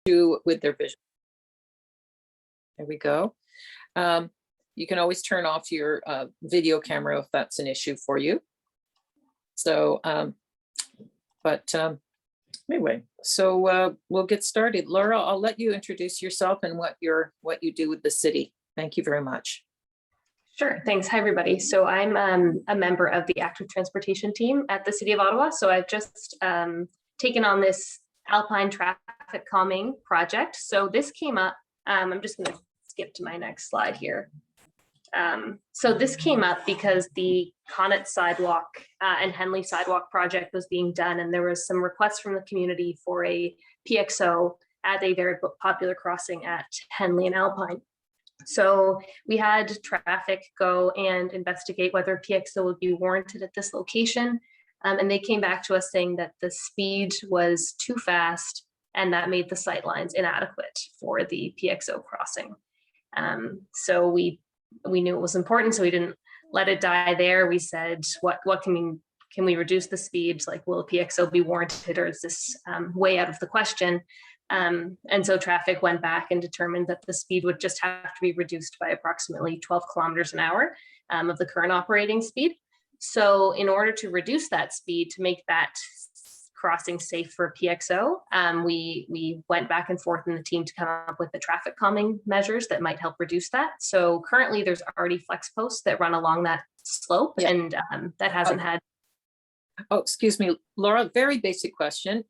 with their vision. There we go. You can always turn off your video camera if that's an issue for you. So, anyway, so we'll get started. Laura, I'll let you introduce yourself and what you do with the city. Thank you very much. Sure, thanks. Hi, everybody. So I'm a member of the active transportation team at the City of Ottawa. So I've just taken on this Alpine traffic calming project. So this came up, I'm just going to skip to my next slide here. So this came up because the Connaught sidewalk and Henley sidewalk project was being done, and there was some requests from the community for a PXO at a very popular crossing at Henley and Alpine. So we had traffic go and investigate whether PXO would be warranted at this location. And they came back to us saying that the speed was too fast and that made the sight lines inadequate for the PXO crossing. So we knew it was important, so we didn't let it die there. We said, what can we reduce the speed? Like, will PXO be warranted, or is this way out of the question? And so traffic went back and determined that the speed would just have to be reduced by approximately 12 kilometers an hour of the current operating speed. So in order to reduce that speed, to make that crossing safe for PXO, we went back and forth in the team to come up with the traffic calming measures that might help reduce that. So currently there's already flex posts that run along that slope, yeah. And that hasn't had. Oh, excuse me, Laura, very basic question.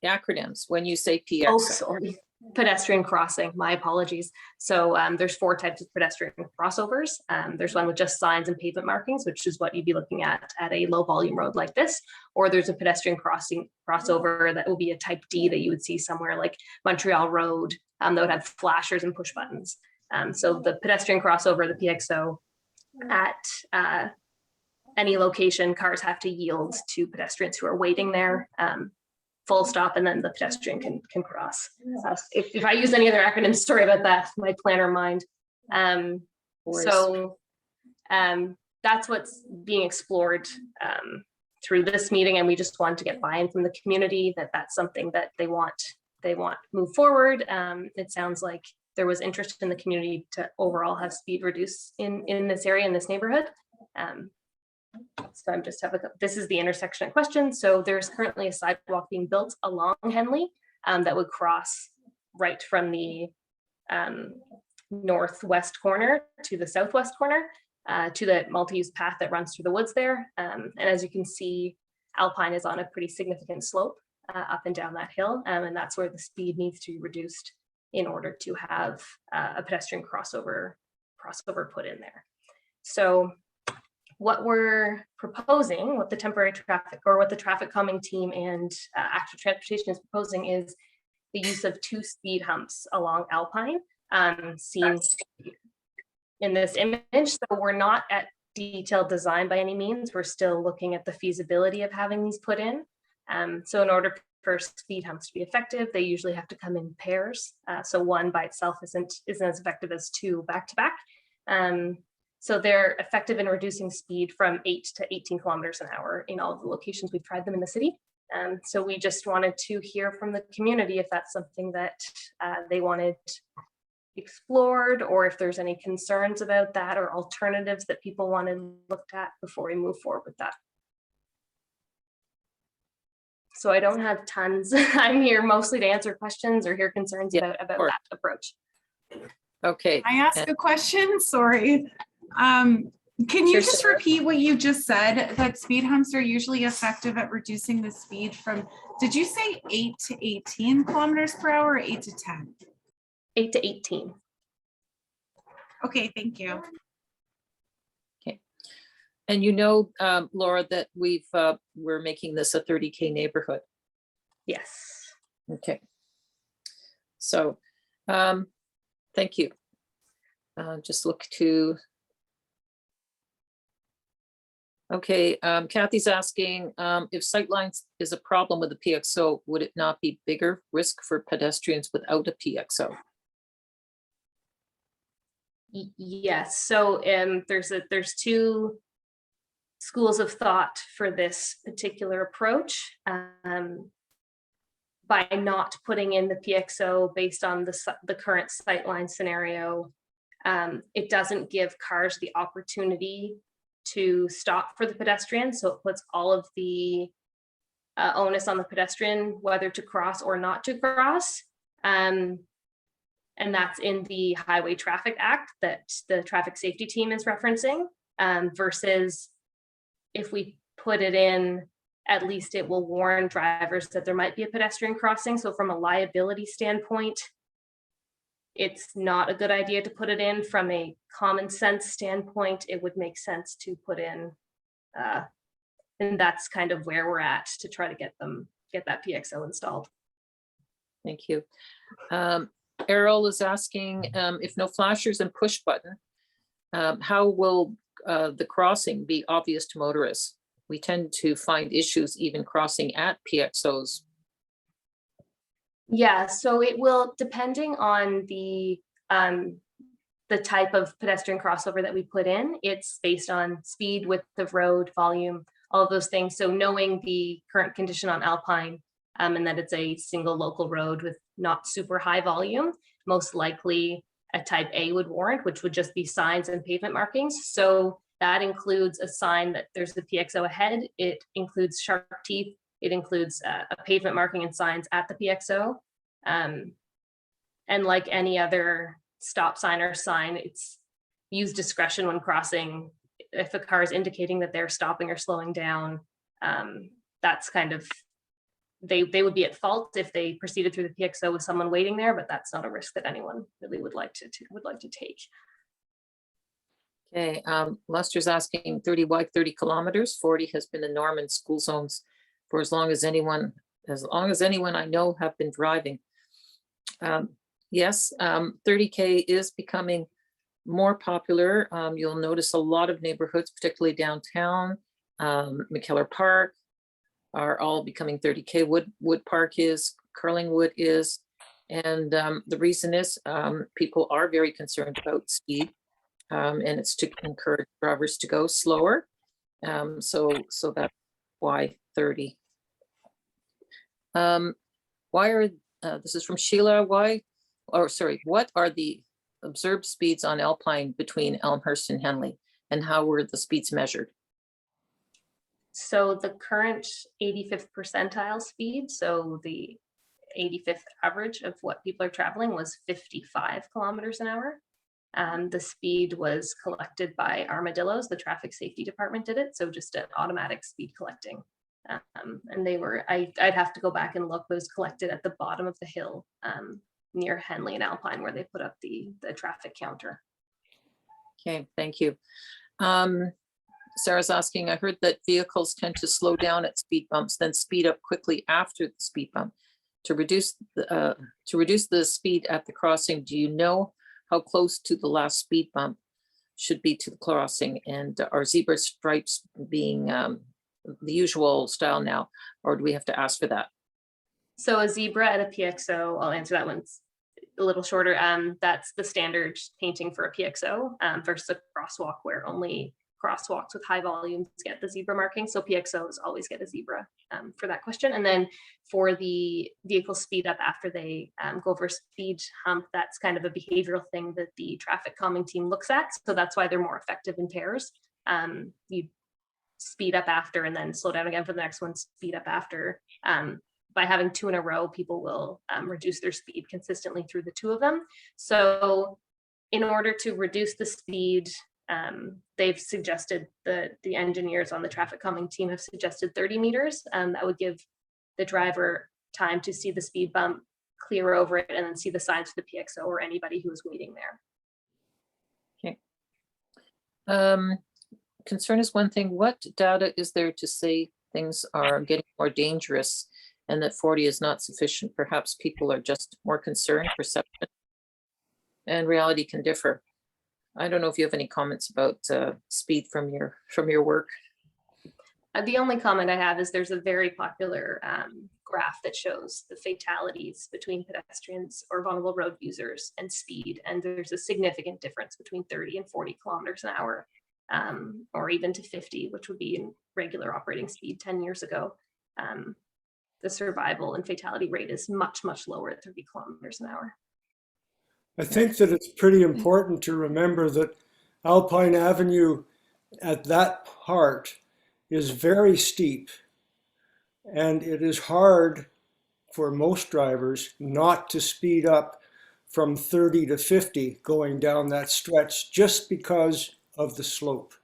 Acronyms, when you say PXO. Oh, sorry. Pedestrian crossing, my apologies. So there's 4 types of pedestrian crossovers. There's one with just signs and pavement markings, which is what you'd be looking at a low volume road like this. Or there's a pedestrian crossover that will be a type D that you would see somewhere like Montreal Road, that would have flashers and push buttons. So the pedestrian crossover, the PXO, at any location, cars have to yield to pedestrians who are waiting there. Full stop, and then the pedestrian can cross. If I use any other acronyms, sorry about that, my planner mind. So that's what's being explored through this meeting, and we just want to get buy-in from the community that that's something that they want move forward. It sounds like there was interest in the community to overall have speed reduced in this area, in this neighborhood. So I'm just this is the intersection in question. So there's currently a sidewalk being built along Henley that would cross right from the northwest corner to the southwest corner to the multi-use path that runs through the woods there. And as you can see, Alpine is on a pretty significant slope up and down that hill. And that's where the speed needs to be reduced in order to have a pedestrian crossover put in there. So what we're proposing, what the temporary traffic or what the traffic calming team and active transportation is proposing, is the use of 2 speed humps along Alpine, seen in this image. So we're not at detailed design by any means. We're still looking at the feasibility of having these put in. So in order for speed humps to be effective, they usually have to come in pairs. So one by itself isn't as effective as 2 back to back. So they're effective in reducing speed from 8 to 18 kilometers an hour in all of the locations we've tried them in the city. So we just wanted to hear from the community if that's something that they wanted explored, or if there's any concerns about that or alternatives that people wanted looked at before we move forward with that. So I don't have tons. I'm here mostly to answer questions or hear concerns about that approach. Okay. I ask a question? Sorry. Can you just repeat what you just said, that speed humps are usually effective at reducing the speed from, did you say 8 to 18 kilometers per hour or 8 to 10? 8 to 18. Okay, thank you. Okay. And Laura, that we're making this a 30K neighborhood. Yes. Okay. So, thank you. Just look to. Okay, Kathy's asking if sightlines is a problem with the PXO, would it not be bigger risk for pedestrians without a PXO? Yes. So there's 2 schools of thought for this particular approach. by not putting in the PXO based on the current sightline scenario, it doesn't give cars the opportunity to stop for the pedestrian. So it puts all of the onus on the pedestrian, whether to cross or not to cross. And that's in the Highway Traffic Act that the traffic safety team is referencing, versus if we put it in, at least it will warn drivers that there might be a pedestrian crossing. So from a liability standpoint, it's not a good idea to put it in. From a common sense standpoint, it would make sense to put in, and that's kind of where we're at to try to get that PXO installed. Thank you. Errol is asking if no flashers and push button, how will the crossing be obvious to motorists? We tend to find issues even crossing at PXOs. Yeah, so it will, depending on the type of pedestrian crossover that we put in, it's based on speed, width of road, volume, all of those things. So knowing the current condition on Alpine, and that it's a single local road with not super high volume, most likely a type A would warrant, which would just be signs and pavement markings. So that includes a sign that there's the PXO ahead. It includes sharp teeth. It includes a pavement marking and signs at the PXO. And like any other stop sign or sign, it's use discretion when crossing. If a car is indicating that they're stopping or slowing down, that's kind of, they would be at fault if they proceeded through the PXO with someone waiting there, but that's not a risk that anyone really would like to take. Okay, Lester's asking 30 wide, 30 kilometers. 40 has been the norm in school zones for as long as anyone I know have been driving. Yes, 30K is becoming more popular. You'll notice a lot of neighborhoods, particularly downtown, McKellar Park, are all becoming 30K. Wood Park is, Curlingwood is, and the reason is people are very concerned about speed, and it's to encourage drivers to go slower. So that's why 30. Why are, this is from Sheila, what are the observed speeds on Alpine between Elmhurst and Henley, and how were the speeds measured? So the current 85th percentile speed, so the 85th average of what people are traveling, was 55 kilometers an hour. The speed was collected by armadillos. The traffic safety department did it, so just an automatic speed collecting. And they were, I'd have to go back and look, but it was collected at the bottom of the hill near Henley and Alpine, where they put up the traffic counter. Okay, thank you. Sarah's asking, I heard that vehicles tend to slow down at speed bumps, then speed up quickly after the speed bump. To reduce the speed at the crossing, do you know how close to the last speed bump should be to the crossing? And are zebra stripes being the usual style now, or do we have to ask for that? So a zebra at a PXO, I'll answer that one a little shorter. That's the standard painting for a PXO versus a crosswalk, where only crosswalks with high volumes get the zebra marking. So PXOs always get a zebra for that question. And then for the vehicle speed up after they go over speed hump, that's kind of a behavioral thing that the traffic calming team looks at. So that's why they're more effective in pairs. You speed up after and then slow down again for the next one, speed up after. By having two in a row, people will reduce their speed consistently through the two of them. So in order to reduce the speed, they've suggested, the engineers on the traffic calming team have suggested 30 meters. That would give the driver time to see the speed bump, clear over it, and then see the signs of the PXO or anybody who is waiting there. Okay. Concern is one thing. What data is there to say things are getting more dangerous and that 40 is not sufficient? Perhaps people are just more concerned. Perception and reality can differ. I don't know if you have any comments about speed from your work. The only comment I have is there's a very popular graph that shows the fatalities between pedestrians or vulnerable road users and speed. And there's a significant difference between 30 and 40 kilometers an hour, or even to 50, which would be in regular operating speed 10 years ago. the survival and fatality rate is much, much lower at 30 kilometers an hour. I think that it's pretty important to remember that Alpine Avenue at that part is very steep, and it is hard for most drivers not to speed up from 30 to 50 going down that stretch just because of the slope.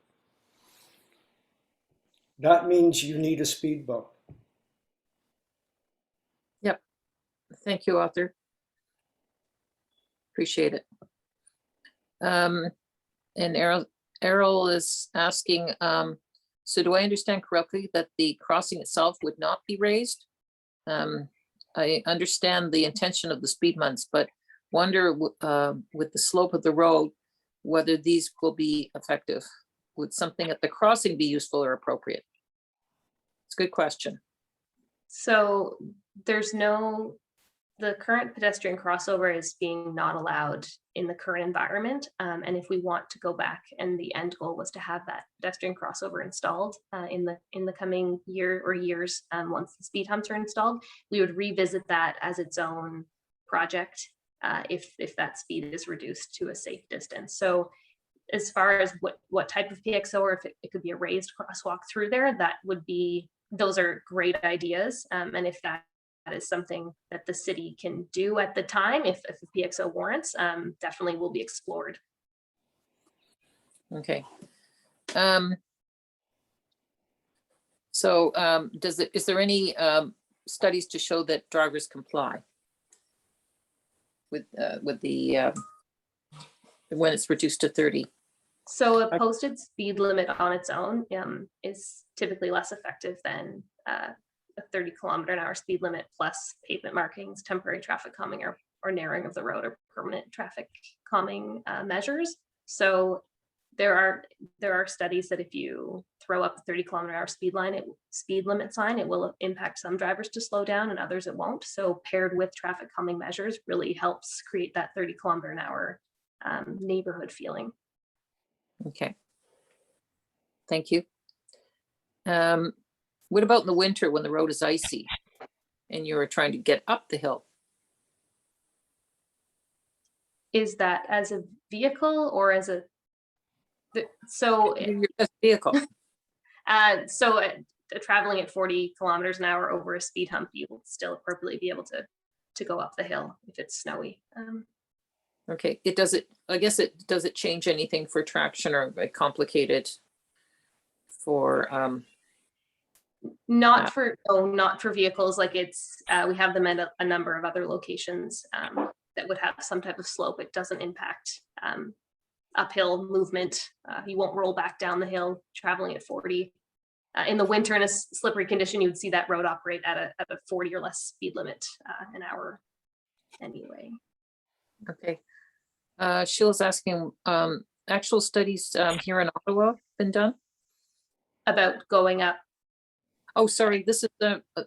That means you need a speed bump. Yep. Thank you, Arthur. Appreciate it. And Errol is asking, so do I understand correctly that the crossing itself would not be raised? I understand the intention of the speed bumps, but wonder with the slope of the road, whether these will be effective. Would something at the crossing be useful or appropriate? It's a good question. So there's the current pedestrian crossover is being not allowed in the current environment. And if we want to go back, and the end goal was to have that pedestrian crossover installed in the coming year or years, once the speed humps are installed, we would revisit that as its own project if that speed is reduced to a safe distance. So as far as what type of PXO, or if it could be a raised crosswalk through there, those are great ideas. And if that is something that the city can do at the time, if the PXO warrants, definitely will be explored. Okay. So is there any studies to show that drivers comply with the when it's reduced to 30? So a posted speed limit on its own is typically less effective than a 30 kilometer an hour speed limit plus pavement markings, temporary traffic calming, or narrowing of the road, or permanent traffic calming measures. So there are studies that if you throw up a 30 kilometer an hour speed limit sign, it will impact some drivers to slow down and others it won't. So paired with traffic calming measures really helps create that 30 kilometer an hour neighborhood feeling. Okay. Thank you. What about in the winter when the road is icy and you're trying to get up the hill? Is that as a vehicle or as a Vehicle. Traveling at 40 kilometers an hour over a speed hump, you will still appropriately be able to go up the hill if it's snowy. Okay, does it change anything for traction, or complicated for not for vehicles. Like we have them at a number of other locations that would have some type of slope. It doesn't impact uphill movement. You won't roll back down the hill traveling at 40. In the winter, in a slippery condition, you would see that road operate at a 40 or less speed limit an hour anyway. Okay. Sheila's asking, actual studies here in Ottawa been done About going up. Oh, sorry. This is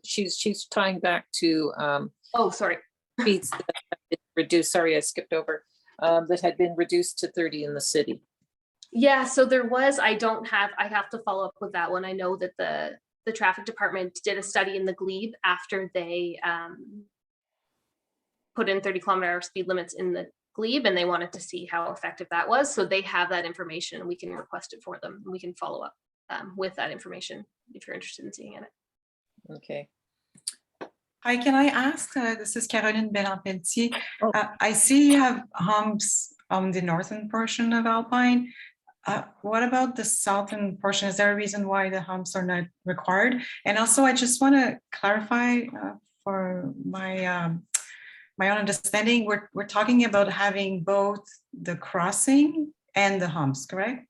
she's tying back to Oh, sorry. speeds that have been reduced. Sorry, I skipped over. That had been reduced to 30 in the city. Yeah, so there was. I have to follow up with that one. I know that the traffic department did a study in the glebe after they put in 30 kilometer hour speed limits in the glebe, and they wanted to see how effective that was. So they have that information, and we can request it for them, and we can follow up with that information if you're interested in seeing it. Okay. Hi, can I ask, this is Caroline Bellin-Pelletier. Oh. I see you have humps on the northern portion of Alpine. What about the southern portion? Is there a reason why the humps are not required? And also, I just want to clarify for my my own understanding, we're talking about having both the crossing and the humps, correct?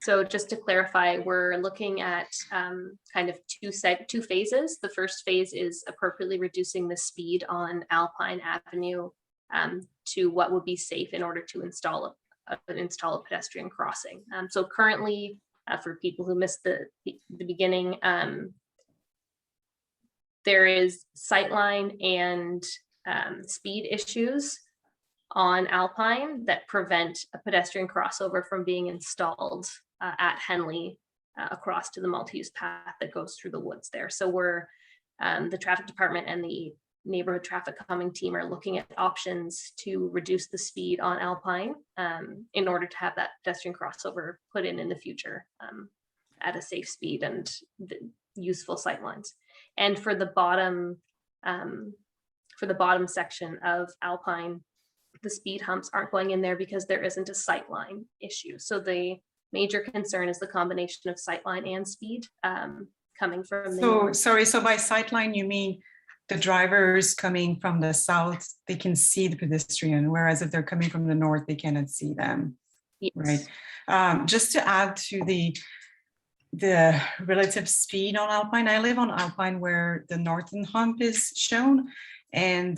So just to clarify, we're looking at kind of two phases. The first phase is appropriately reducing the speed on Alpine Avenue to what would be safe in order to install a pedestrian crossing. So currently, for people who missed the beginning, there is sightline and speed issues on Alpine that prevent a pedestrian crossover from being installed at Henley across to the multi-use path that goes through the woods there. So we're, the traffic department and the neighborhood traffic calming team are looking at options to reduce the speed on Alpine in order to have that pedestrian crossover put in the future at a safe speed and useful sight lines. And for the bottom section of Alpine, the speed humps aren't going in there because there isn't a sight line issue. So the major concern is the combination of sight line and speed coming from the north. Sorry, so by sight line, you mean the drivers coming from the south, they can see the pedestrian, whereas if they're coming from the north, they cannot see them, Yes. right? Just to add to the relative speed on Alpine, I live on Alpine where the northern hump is shown. And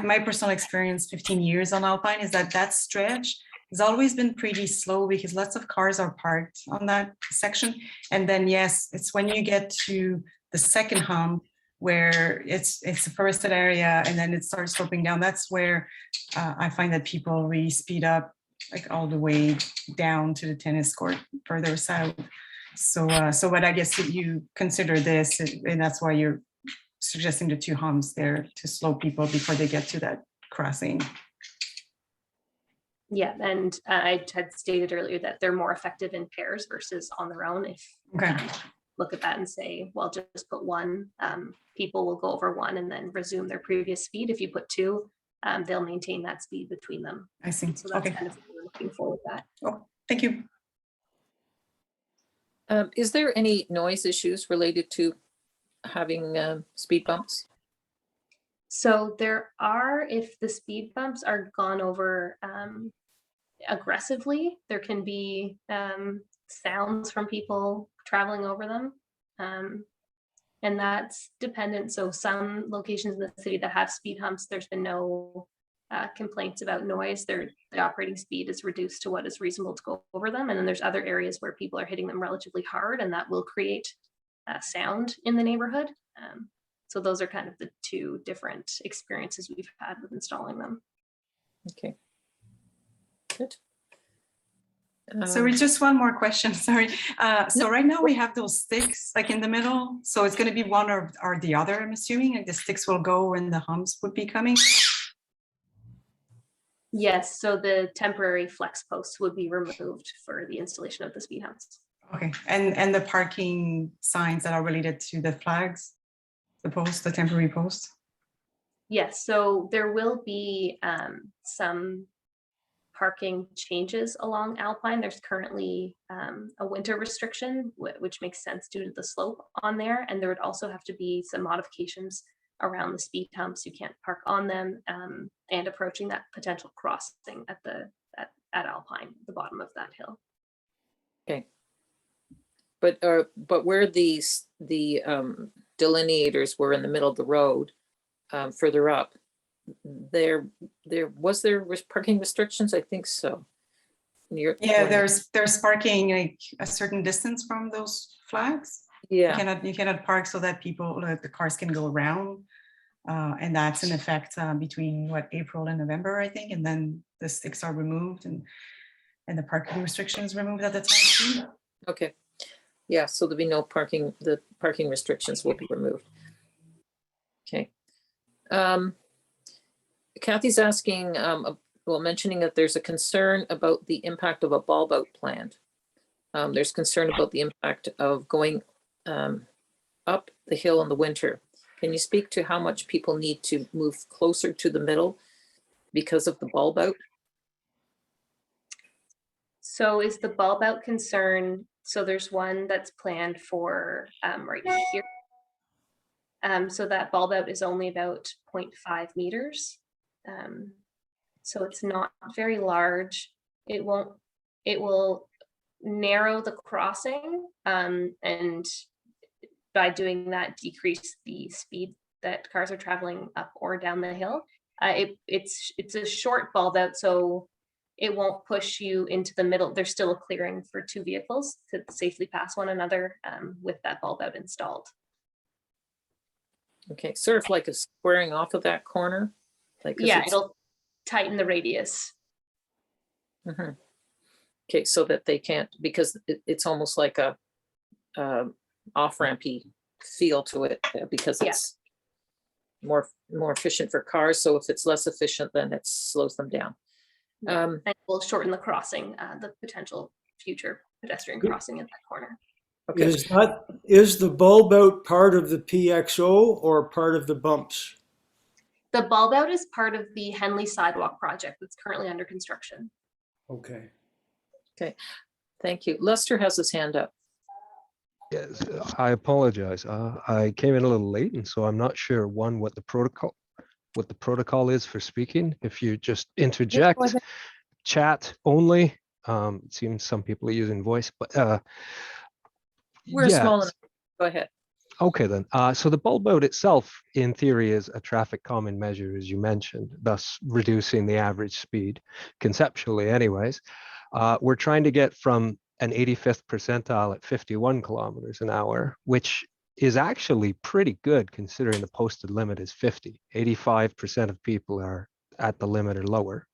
my personal experience, 15 years on Alpine, is that stretch has always been pretty slow because lots of cars are parked on that section. And then, yes, it's when you get to the second hump where it's a forested area and then it starts sloping down. That's where I find that people really speed up, like all the way down to the tennis court further south. So but I guess you consider this, and that's why you're suggesting the 2 humps there to slow people before they get to that crossing. Yeah, and I had stated earlier that they're more effective in pairs versus on their own. If Okay. Look at that and say, well, just put one, people will go over one and then resume their previous speed. If you put 2, they'll maintain that speed between them. I see. So that's Okay. kind of what we're looking for with that. Oh, thank you. Is there any noise issues related to having speed bumps? So there are, if the speed bumps are gone over aggressively, there can be sounds from people traveling over them. And that's dependent. So some locations in the city that have speed humps, there's been no complaints about noise. The operating speed is reduced to what is reasonable to go over them. And then there's other areas where people are hitting them relatively hard, and that will create sound in the neighborhood. So those are kind of the 2 different experiences we've had with installing them. Okay. Good. Sorry, just one more question, sorry. So right now we have those sticks like in the middle. So it's gonna be one or the other, I'm assuming, and the sticks will go when the humps would be coming? Yes, so the temporary flex posts would be removed for the installation of the speed humps. Okay, and the parking signs that are related to the flags, the posts, the temporary posts? Yes, so there will be some parking changes along Alpine. There's currently a winter restriction, which makes sense due to the slope on there. And there would also have to be some modifications around the speed humps. You can't park on them and approaching that potential crossing at Alpine, the bottom of that hill. Okay. But where the delineators were in the middle of the road, further up, there was parking restrictions? I think so. Yeah, there's parking like a certain distance from those flags. Yeah. You cannot park so that the cars can go around. And that's in effect between April and November, I think, and then the sticks are removed and the parking restrictions removed at the time too. Okay. Yeah, so there'll be no parking, the parking restrictions will be removed. Okay. Kathy's asking, mentioning that there's a concern about the impact of a bulb out plant. There's concern about the impact of going up the hill in the winter. Can you speak to how much people need to move closer to the middle because of the bulb out? So is the bulb out concern, so there's one that's planned for right here. So that bulb out is only about 0.5 meters. So it's not very large. It will narrow the crossing and by doing that decrease the speed that cars are traveling up or down the hill. It's a short bulb out, so it won't push you into the middle. There's still a clearing for 2 vehicles to safely pass one another with that bulb out installed. Okay, sort of like a squaring off of that corner? Yeah, it'll tighten the radius. Okay, so that they can't, because it's almost like a off-rampy feel to it because Yeah. it's more efficient for cars. So if it's less efficient, then it slows them down. And we'll shorten the crossing, the potential future pedestrian crossing at that corner. Okay. Is the bulb out part of the PXO or part of the bumps? The bulb out is part of the Henley sidewalk project that's currently under construction. Okay. Thank you. Lester has his hand up. Yes, I apologize. I came in a little late, and so I'm not sure what the protocol is for speaking. If you just interject, ahead. chat only. It seems some people are using voice, but We're yeah. small enough. Go ahead. Okay then. So the bulb out itself, in theory, is a traffic calming measure, as you mentioned, thus reducing the average speed, conceptually, anyways. We're trying to get from an 85th percentile at 51 kilometers an hour, which is actually pretty good considering the posted limit is 50. 85% of people are at the limit or lower,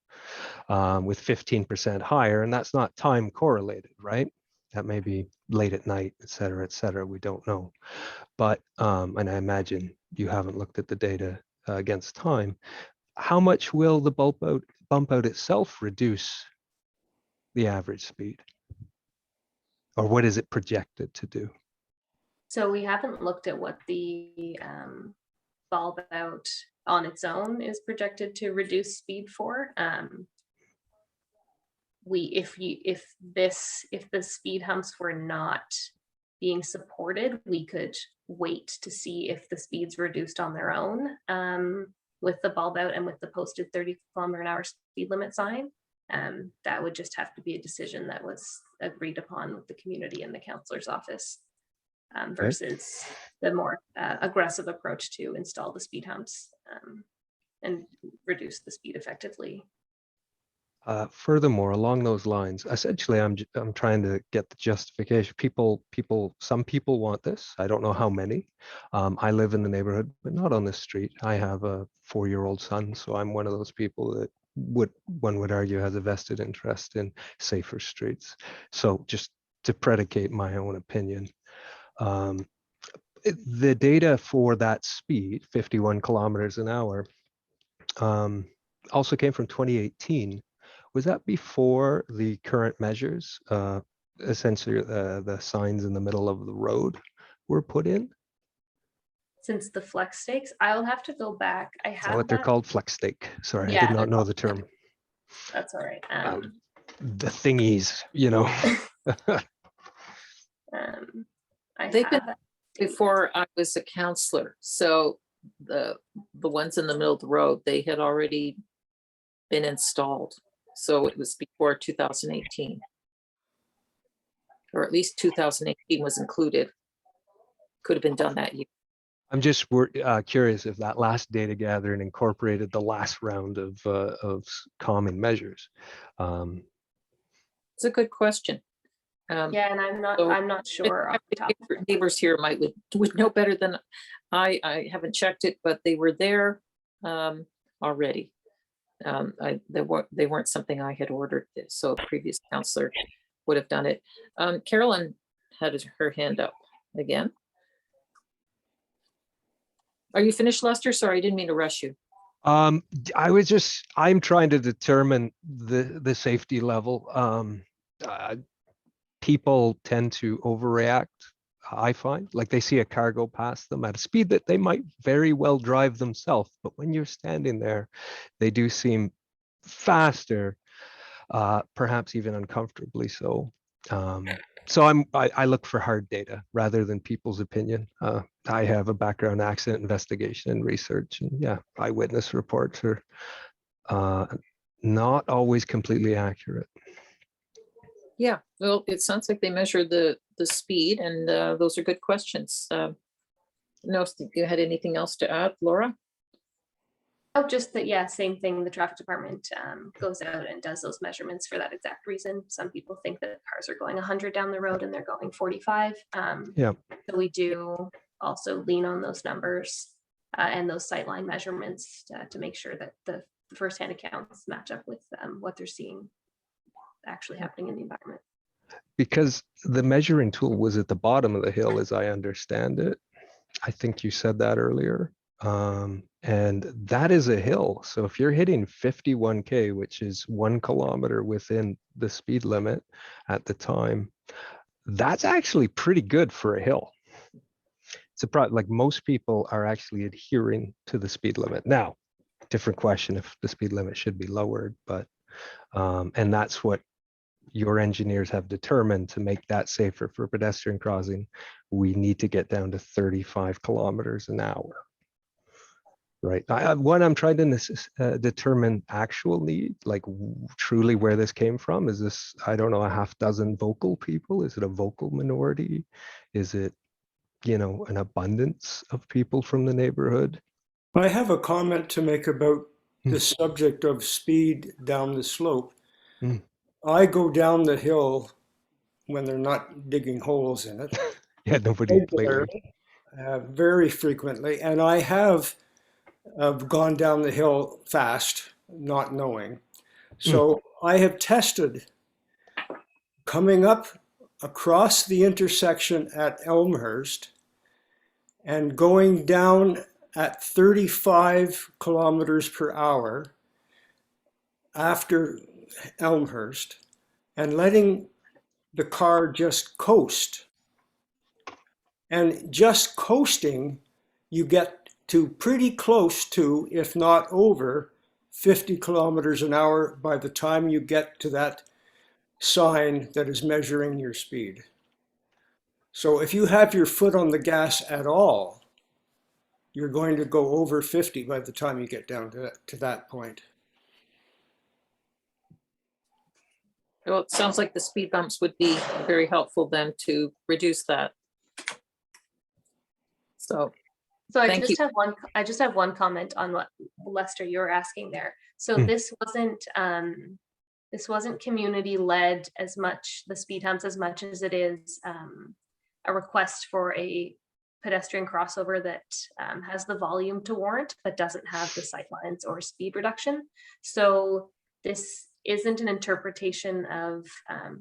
with 15% higher, and that's not time correlated, right? That may be late at night, et cetera, we don't know. But, and I imagine you haven't looked at the data against time. How much will the bump out itself reduce the average speed? Or what is it projected to do? So we haven't looked at what the bulb out on its own is projected to reduce speed for. If the speed humps were not being supported, we could wait to see if the speeds reduced on their own with the bulb out and with the posted 30-kilometer-an-hour speed limit sign. That would just have to be a decision that was agreed upon with the community and the councillor's office versus the more aggressive approach to install the speed humps and reduce the speed effectively. Furthermore, along those lines, essentially, I'm trying to get the justification. Some people want this. I don't know how many. I live in the neighborhood, but not on this street. I have a 4-year-old son, so I'm one of those people that one would argue has a vested interest in safer streets. So just to predicate my own opinion, the data for that speed, 51 kilometers an hour, also came from 2018. Was that before the current measures, essentially the signs in the middle of the road were put in? Since the flex stakes, I'll have to go back. I Is that have what they're called? Flex stake. Sorry, I Yeah, did not they're know called the term. That's all right. The thingies, you know. They've been before I was a counselor. So the ones in the middle of the road, they had already been installed. So it was before 2018. Or at least 2018 was included. Could have been done that year. I'm just curious if that last data gathering incorporated the last round of calming measures. It's a good question. Yeah, and I'm not sure off the top. Neighbors here would know better than I haven't checked it, but they were there already. They weren't something I had ordered, so a previous counselor would have done it. Carolyn had her hand up again. Are you finished, Lester? Sorry, I didn't mean to rush you. I'm trying to determine the safety level. People tend to overreact, I find. Like they see a car go past them at a speed that they might very well drive themselves, but when you're standing there, they do seem faster, perhaps even uncomfortably so. So I look for hard data rather than people's opinion. I have a background in accident investigation and research, and yeah, eyewitness reports are not always completely accurate. Yeah, well, it sounds like they measured the speed, and those are good questions. No, if you had anything else to add, Laura? Oh, just that, yeah, same thing. The traffic department goes out and does those measurements for that exact reason. Some people think that cars are going 100 down the road and they're going 45. Yeah. So we do also lean on those numbers and those sightline measurements to make sure that the firsthand accounts match up with what they're seeing actually happening in the environment. Because the measuring tool was at the bottom of the hill, as I understand it. I think you said that earlier. And that is a hill. So if you're hitting 51K, which is 1 kilometer within the speed limit at the time, that's actually pretty good for a hill. Surprised, like most people are actually adhering to the speed limit. Now, different question if the speed limit should be lowered, but and that's what your engineers have determined to make that safer for pedestrian crossing. We need to get down to 35 kilometers an hour. Right. What I'm trying to determine actual need, like truly where this came from. Is this, I don't know, a half dozen vocal people? Is it a vocal minority? Is it, you know, an abundance of people from the neighborhood? I have a comment to make about the subject of speed down the slope. Mm. I go down the hill when they're not digging holes in it. Yeah, nobody played. Very frequently, and I have gone down the hill fast, not knowing. So I have tested coming up across the intersection at Elmhurst and going down at 35 kilometers per hour after Elmhurst and letting the car just coast. And just coasting, you get to pretty close to, if not over, 50 kilometers an hour by the time you get to that sign that is measuring your speed. So if you have your foot on the gas at all, you're going to go over 50 by the time you get down to that point. Well, it sounds like the speed bumps would be very helpful then to reduce that. So I Thank just have one. I just have one comment on what Lester you were asking there. So this wasn't community led as much, the speed humps, as much as it is a request for a pedestrian crossover that has the volume to warrant, but doesn't have the sight lines or speed reduction. So this isn't an interpretation of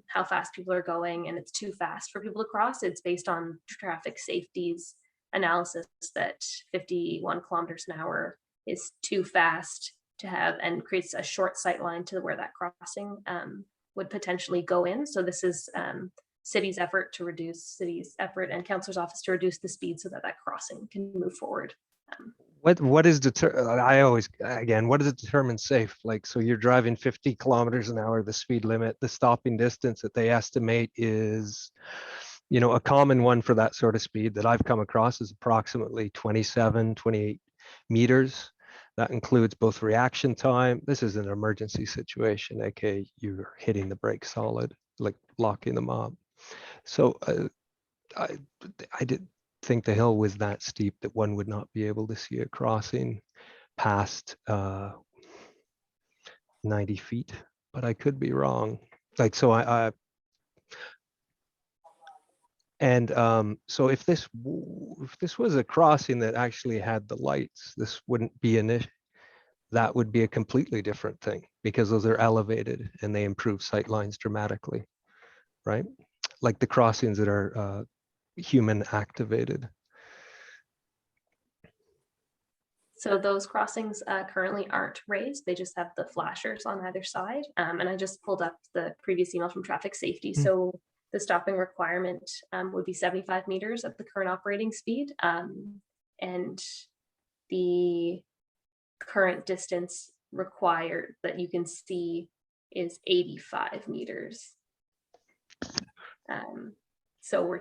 how fast people are going and it's too fast for people to cross. It's based on traffic safety's analysis that 51 kilometers an hour is too fast to have and creates a short sight line to where that crossing would potentially go in. So this is city's effort and councilor's office to reduce the speed so that that crossing can move forward. What is I always, again, what does it determine safe? Like, so you're driving 50 kilometers an hour, the speed limit, the stopping distance that they estimate is, you know, a common one for that sort of speed that I've come across is approximately 27, 28 meters. That includes both reaction time. This is an emergency situation, aka you're hitting the brake solid, like locking them up. So I did think the hill was that steep that one would not be able to see a crossing past 90 feet, but I could be wrong. Like, so so if this was a crossing that actually had the lights, this wouldn't be an issue. That would be a completely different thing because those are elevated and they improve sight lines dramatically, right? Like the crossings that are human activated. So those crossings currently aren't raised. They just have the flashers on either side. And I just pulled up the previous email from traffic safety. So the stopping requirement would be 75 meters at the current operating speed. And the current distance required that you can see is 85 meters. So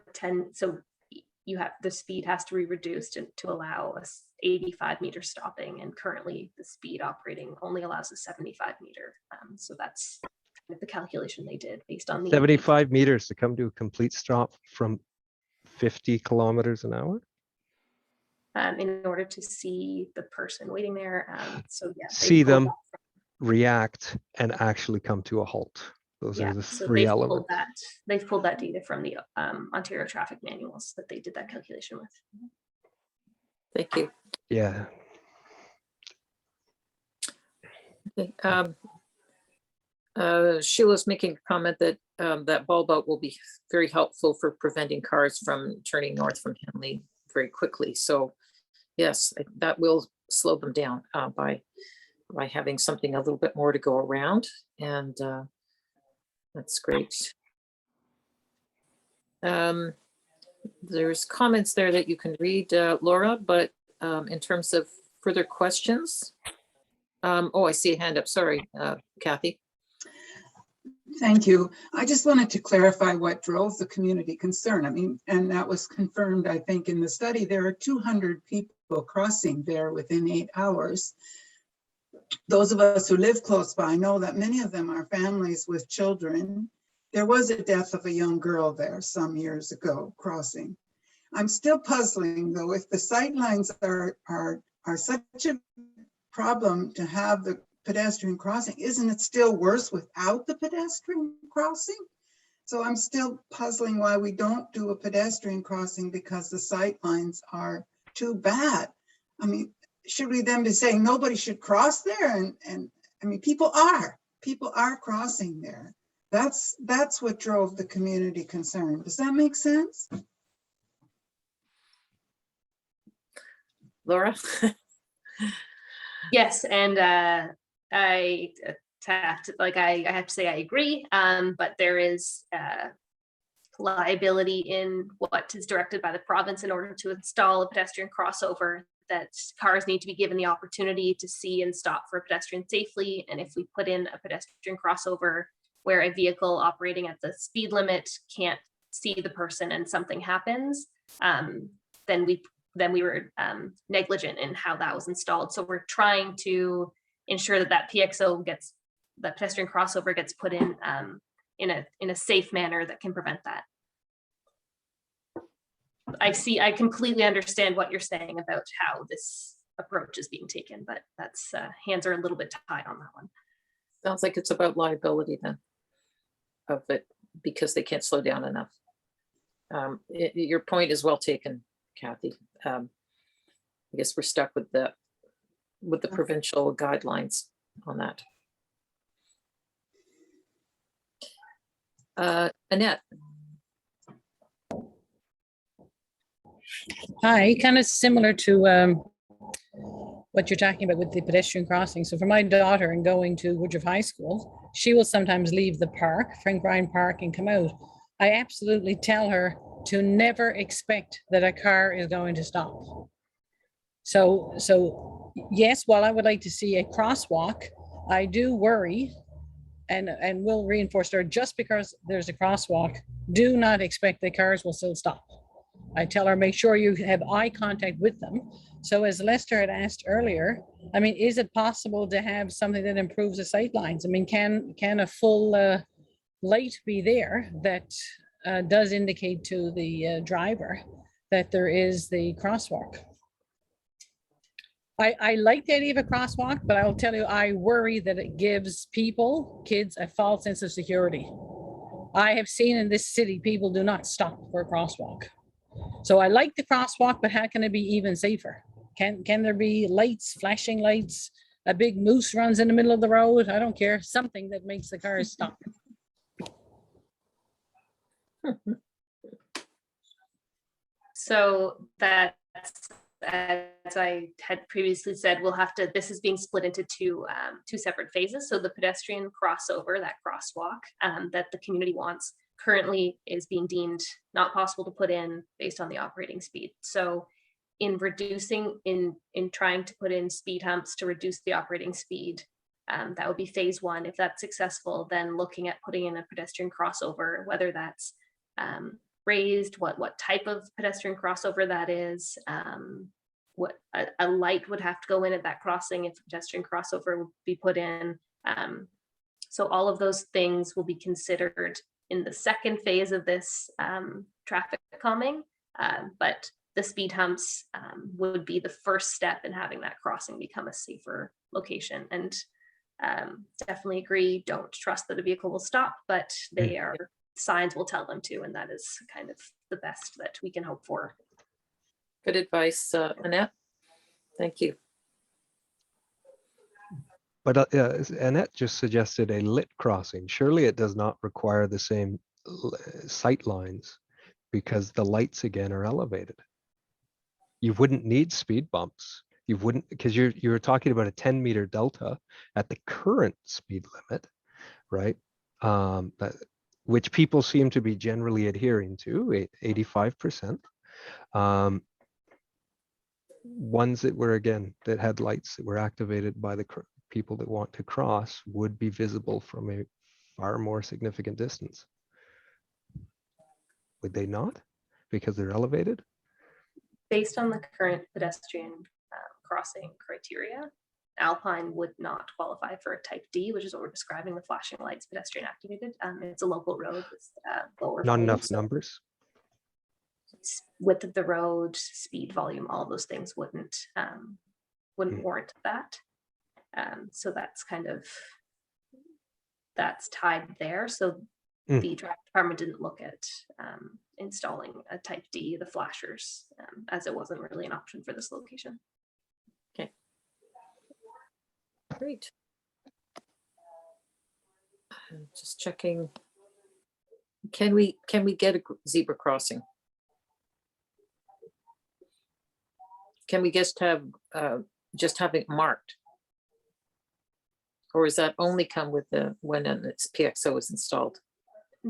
you have, the speed has to be reduced to allow us 85 meter stopping, and currently the speed operating only allows a 75 meter. So that's kind of the calculation they did based on the 75 meters to come to a complete stop from 50 kilometers an hour. In order to see the person waiting there. So yeah, see them react and actually come to a halt. Those are the three elements. They've pulled that data from the Ontario traffic manuals that they did that calculation with. thank you. Yeah. Sheila's making a comment that that bulb out will be very helpful for preventing cars from turning north from Henley very quickly. So yes, that will slow them down by having something a little bit more to go around. And that's great. There's comments there that you can read, Laura, but in terms of further questions. Oh, I see a hand up. Sorry, Kathy. Thank you. I just wanted to clarify what drove the community concern. I mean, and that was confirmed, I think, in the study. There are 200 people crossing there within 8 hours. Those of us who live close by know that many of them are families with children. There was a death of a young girl there some years ago crossing. I'm still puzzling though, if the sight lines are such a problem to have the pedestrian crossing, isn't it still worse without the pedestrian crossing? So I'm still puzzling why we don't do a pedestrian crossing, because the sight lines are too bad. I mean, should we then be saying nobody should cross there? And I mean, people are crossing there. That's what drove the community concern. Does that make sense? Laura? Yes, and I have to say I agree, but there is liability in what is directed by the province in order to install a pedestrian crossover, that cars need to be given the opportunity to see and stop for a pedestrian safely. And if we put in a pedestrian crossover where a vehicle operating at the speed limit can't see the person and something happens, then we were negligent in how that was installed. So we're trying to ensure that that pedestrian crossover gets put in a safe manner that can prevent that. I completely understand what you're saying about how this approach is being taken, but that's hands are a little bit tied on that one. Sounds like it's about liability then of it, because they can't slow down enough. Your point is well taken, Kathy. I guess we're stuck with the provincial guidelines on that. Annette. Hi, kind of similar to what you're talking about with the pedestrian crossing. So for my daughter and going to Woodruff High School, she will sometimes leave the park, Frank Ryan Park, and come out. I absolutely tell her to never expect that a car is going to stop. So yes, while I would like to see a crosswalk, I do worry, and will reinforce her, just because there's a crosswalk, do not expect the cars will still stop. I tell her, make sure you have eye contact with them. So as Lester had asked earlier, I mean, is it possible to have something that improves the sight lines? I mean, can a full light be there that does indicate to the driver that there is the crosswalk? I like the idea of a crosswalk, but I'll tell you, I worry that it gives kids, a false sense of security. I have seen in this city, people do not stop for a crosswalk. So I like the crosswalk, but how can it be even safer? Can there be lights, flashing lights, a big moose runs in the middle of the road? I don't care, something that makes the cars stop. So that's, as I had previously said, this is being split into two separate phases. So the pedestrian crossover, that crosswalk that the community wants, currently is being deemed not possible to put in based on the operating speed. So in trying to put in speed humps to reduce the operating speed, that would be phase one. If that's successful, then looking at putting in a pedestrian crossover, whether that's raised, what type of pedestrian crossover that is, what a light would have to go in at that crossing if a pedestrian crossover would be put in. So all of those things will be considered in the second phase of this traffic calming, but the speed humps would be the first step in having that crossing become a safer location. And definitely agree, don't trust that a vehicle will stop, but signs will tell them to, and that is kind of the best that we can hope for. Good advice, Annette. Thank you. But Annette just suggested a lit crossing. Surely it does not require the same sight lines because the lights again are elevated. You wouldn't need speed bumps. You wouldn't, because you're talking about a 10-meter delta at the current speed limit, right? Which people seem to be generally adhering to, 85%. Ones that were, again, that had lights that were activated by the people that want to cross would be visible from a far more significant distance. Would they not? Because they're elevated? Based on the current pedestrian crossing criteria, Alpine would not qualify for a type D, which is what we're describing, the flashing lights pedestrian activated. It's a local road with lower Not volume, enough so numbers? width of the road, speed, volume, all those things wouldn't warrant that. So that's kind of, that's tied there. So the traffic department didn't look at installing a type D, the flashers, as it wasn't really an option for this location. Okay. Great. I'm just checking. Can we get a zebra crossing? Can we just have it marked? Or is that only come with when its PXO is installed?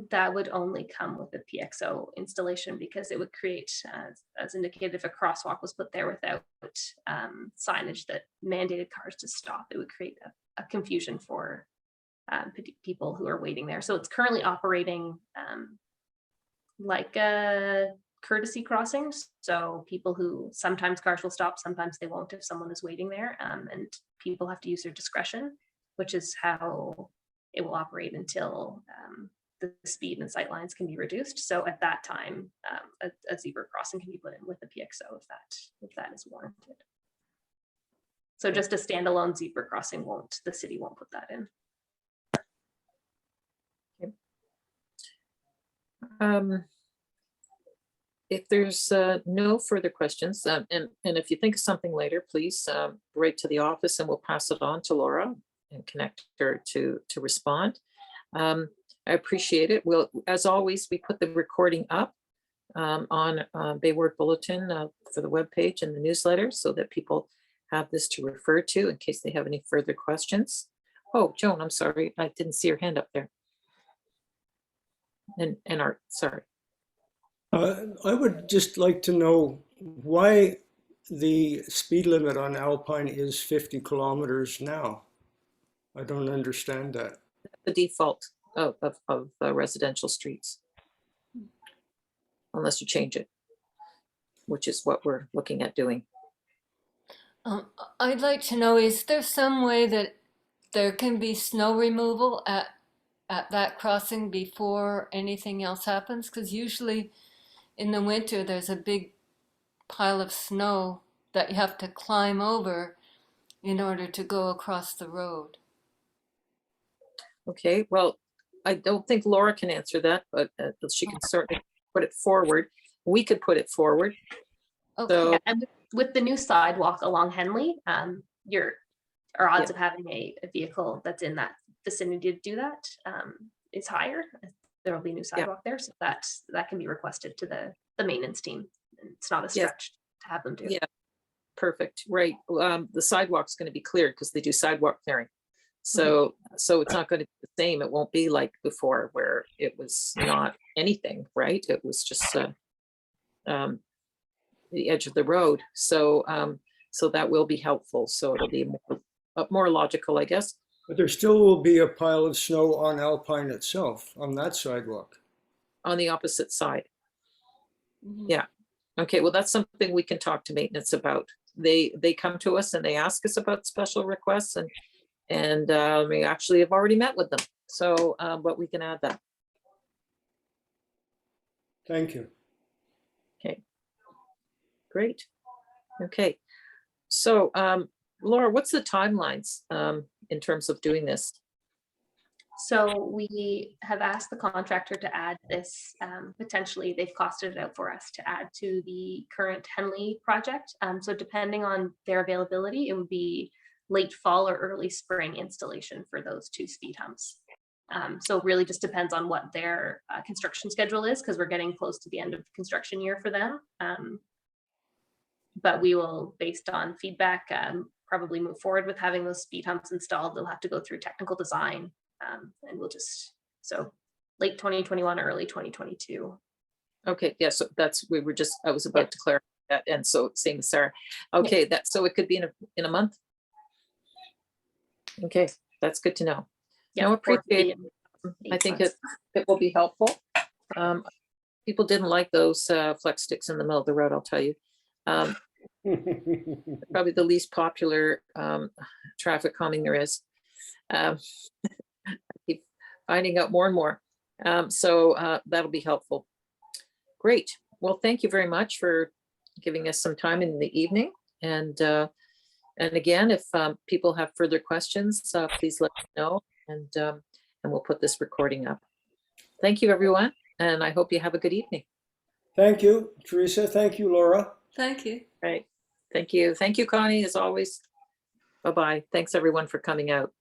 That would only come with the PXO installation because it would create, as indicated, if a crosswalk was put there without signage that mandated cars to stop, it would create a confusion for people who are waiting there. So it's currently operating like a courtesy crossings. So people who, sometimes cars will stop, sometimes they won't if someone is waiting there, and people have to use their discretion, which is how it will operate until the speed and sight lines can be reduced. So at that time, a zebra crossing can be put in with the PXO if that is warranted. So just a standalone zebra crossing the city won't put that in. Okay. If there's no further questions, and if you think of something later, please write to the office and we'll pass it on to Laura and connect her to respond. I appreciate it. We'll, as always, we put the recording up on Bay Ward Bulletin for the webpage and the newsletter so that people have this to refer to in case they have any further questions. Oh, Joan, I'm sorry. I didn't see your hand up there. And Art, sorry. I would just like to know why the speed limit on Alpine is 50 kilometers now. I don't understand that. The default of residential streets, unless you change it, which is what we're looking at doing. I'd like to know, is there some way that there can be snow removal at that crossing before anything else happens? Because usually in the winter there's a big pile of snow that you have to climb over in order to go across the road. Okay, well, I don't think Laura can answer that, but she can certainly put it forward. We could put it forward. Okay. So, Yeah, and with the new sidewalk along Henley, our odds of having a vehicle that's in that vicinity to do that is higher. There will be a new sidewalk there, so that can be requested to the maintenance team. And it's not a stretch to have them do. yeah, perfect, right. The sidewalk's going to be cleared because they do sidewalk clearing. So it's not going to be the same. It won't be like before where it was not anything, right? It was just the edge of the road. So so that will be helpful. So it'll be more logical, I guess. But there still will be a pile of snow on Alpine itself, on that sidewalk. On the opposite side. Mhm. Yeah. Okay, well, that's something we can talk to maintenance about. They come to us and they ask us about special requests, and we actually have already met with them. So, but we can add that. Thank you. Okay. Great. Okay. So, Laura, what's the timelines in terms of doing this? So we have asked the contractor to add this, potentially they've costed it out for us to add to the current Henley project. So depending on their availability, it would be late fall or early spring installation for those 2 speed humps. So it really just depends on what their construction schedule is, because we're getting close to the end of the construction year for them. But we will, based on feedback, probably move forward with having those speed humps installed. They'll have to go through technical design, and we'll just, so late 2021, early 2022. Okay, yeah, so that's, I was about to clarify that, and so same as Sarah. Okay, so it could be in a month? Okay, that's good to know. Yeah, No, appreciate it. I 8 think months. it will be helpful. People didn't like those flex sticks in the middle of the road, I'll tell you. Probably the least popular traffic calming there is. I keep finding out more and more. So that'll be helpful. Great. Well, thank you very much for giving us some time in the evening. And again, if people have further questions, please let me know, and we'll put this recording up. Thank you, everyone, and I hope you have a good evening. Thank you, Teresa. Thank you, Laura. Thank you. Right. Thank you. Thank you, Connie, as always. Bye-bye. Thanks, everyone, for coming out.